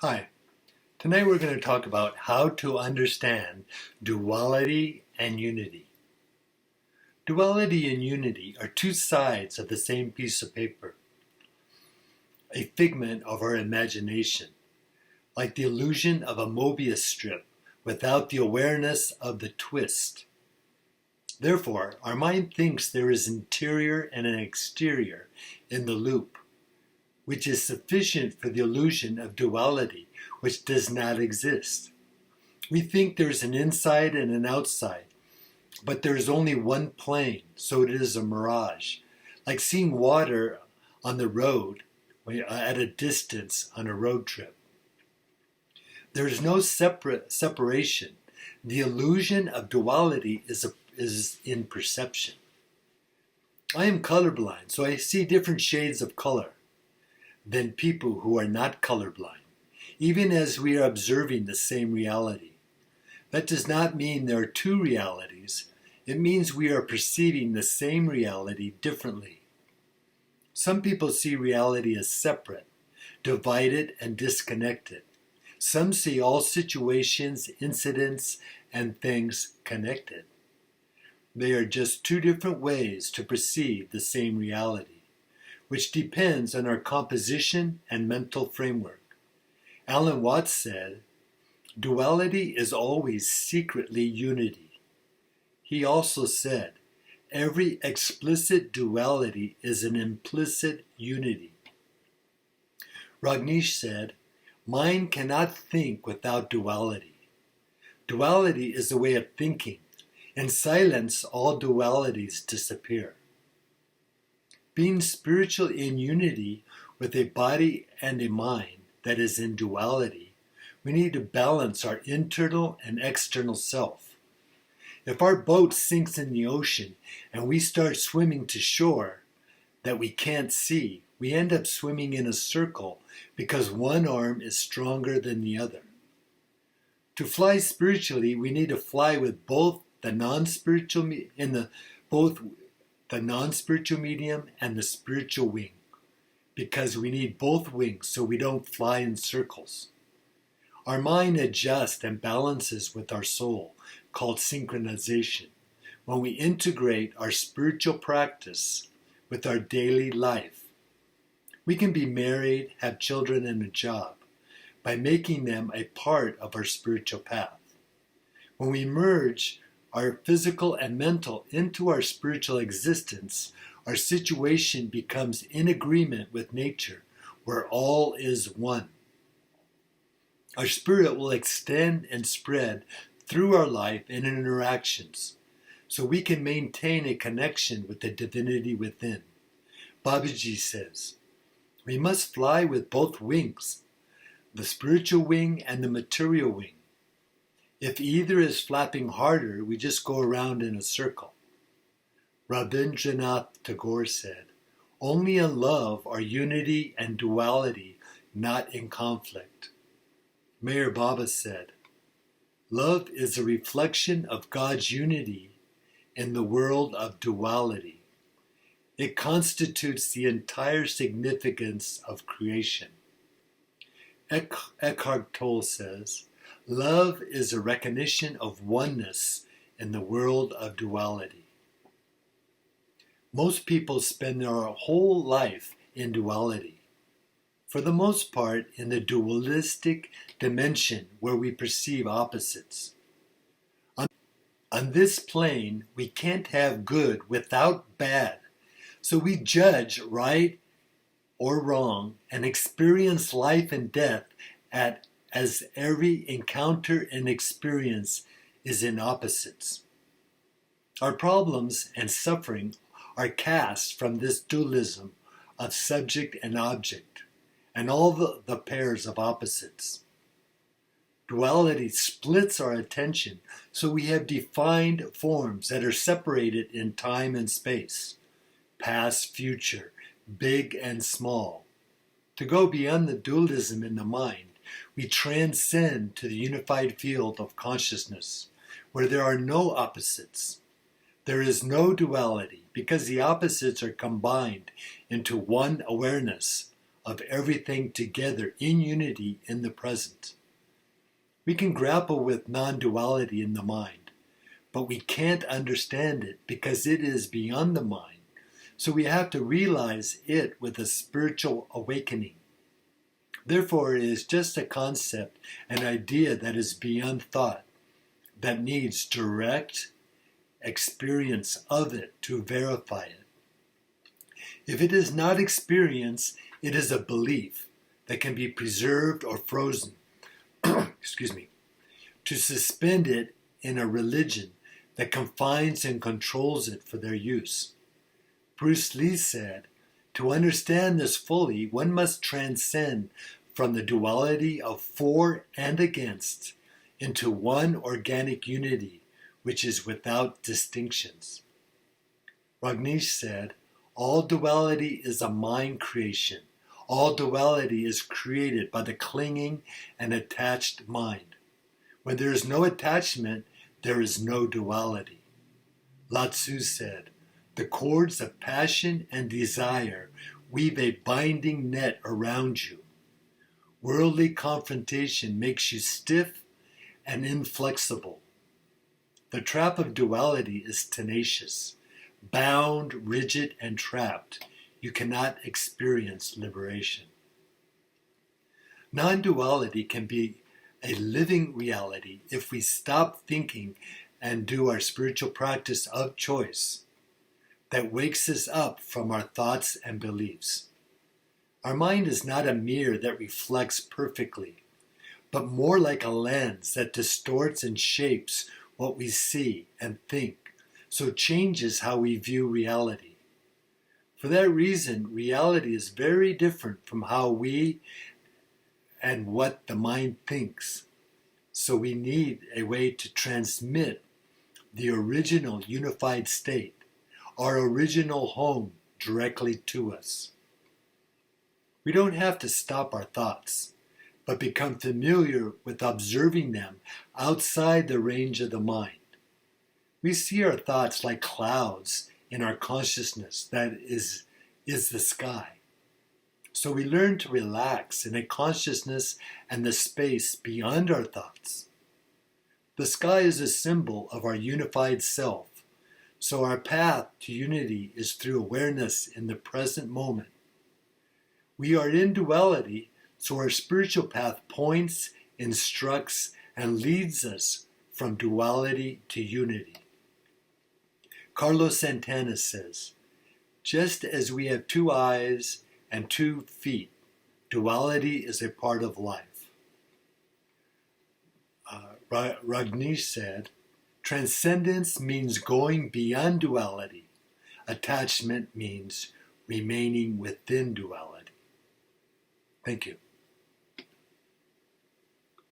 Hi, tonight we're going to talk about how to understand duality and unity. Duality and unity are two sides of the same piece of paper, a figment of our imagination, like the illusion of a Mobius strip without the awareness of the twist. Therefore, our mind thinks there is interior and an exterior in the loop, which is sufficient for the illusion of duality, which does not exist. We think there's an inside and an outside, but there is only one plane, so it is a mirage, like seeing water on the road at a distance on a road trip. There is no separation. The illusion of duality is in perception. I am colorblind, so I see different shades of color than people who are not colorblind, even as we are observing the same reality. That does not mean there are two realities. It means we are perceiving the same reality differently. Some people see reality as separate, divided, and disconnected. Some see all situations, incidents, and things connected. They are just two different ways to perceive the same reality, which depends on our composition and mental framework. Alan Watts said, "Duality is always secretly unity." He also said, "Every explicit duality is an implicit unity." Rajneesh said, "Mind cannot think without duality. Duality is a way of thinking. In silence, all dualities disappear." Being spiritual in unity with a body and a mind that is in duality, we need to balance our internal and external self. If our boat sinks in the ocean and we start swimming to shore that we can't see, we end up swimming in a circle because one arm is stronger than the other. To fly spiritually, we need to fly with both the non-spiritual medium and the spiritual wing, because we need both wings so we don't fly in circles. Our mind adjusts and balances with our soul, called synchronization, when we integrate our spiritual practice with our daily life. We can be married, have children, and a job by making them a part of our spiritual path. When we merge our physical and mental into our spiritual existence, our situation becomes in agreement with nature, where all is one. Our spirit will extend and spread through our life and interactions, so we can maintain a connection with the divinity within. Babaji says, "We must fly with both wings, the spiritual wing and the material wing. If either is flapping harder, we just go around in a circle." Rabindranath Tagore said, "Only in love are unity and duality not in conflict." Mayor Baba said, "Love is a reflection of God's unity in the world of duality. It constitutes the entire significance of creation." Eckhart Tolle says, "Love is a recognition of oneness in the world of duality." Most people spend their whole life in duality, for the most part in the dualistic dimension where we perceive opposites. On this plane, we can't have good without bad, so we judge right or wrong and experience life and death as every encounter and experience is in opposites. Our problems and suffering are cast from this dualism of subject and object, and all the pairs of opposites. Duality splits our attention, so we have defined forms that are separated in time and space, past, future, big and small. To go beyond the dualism in the mind, we transcend to the unified field of consciousness, where there are no opposites. There is no duality, because the opposites are combined into one awareness of everything together in unity in the present. We can grapple with non-duality in the mind, but we can't understand it because it is beyond the mind. So we have to realize it with a spiritual awakening. Therefore, it is just a concept, an idea that is beyond thought, that needs direct experience of it to verify it. If it is not experience, it is a belief that can be preserved or frozen. Excuse me. To suspend it in a religion that confines and controls it for their use. Bruce Lee said, to understand this fully, one must transcend from the duality of for and against into one organic unity, which is without distinctions. Rajneesh said, all duality is a mind creation. All duality is created by the clinging and attached mind. When there is no attachment, there is no duality. Lao Tzu said, the cords of passion and desire weave a binding net around you. Worldly confrontation makes you stiff and inflexible. The trap of duality is tenacious. Bound, rigid, and trapped, you cannot experience liberation. Non-duality can be a living reality if we stop thinking and do our spiritual practice of choice that wakes us up from our thoughts and beliefs. Our mind is not a mirror that reflects perfectly, but more like a lens that distorts and shapes what we see and think, so it changes how we view reality. For that reason, reality is very different from how we and what the mind thinks. So we need a way to transmit the original unified state, our original home, directly to us. We don't have to stop our thoughts, but become familiar with observing them outside the range of the mind. We see our thoughts like clouds in our consciousness that is the sky. So we learn to relax in a consciousness and the space beyond our thoughts. The sky is a symbol of our unified self, so our path to unity is through awareness in the present moment. We are in duality, so our spiritual path points, instructs, and leads us from duality to unity. Carlos Santana says, just as we have 2 eyes and 2 feet, duality is a part of life. Rajneesh said, transcendence means going beyond duality. Attachment means remaining within duality. Thank you.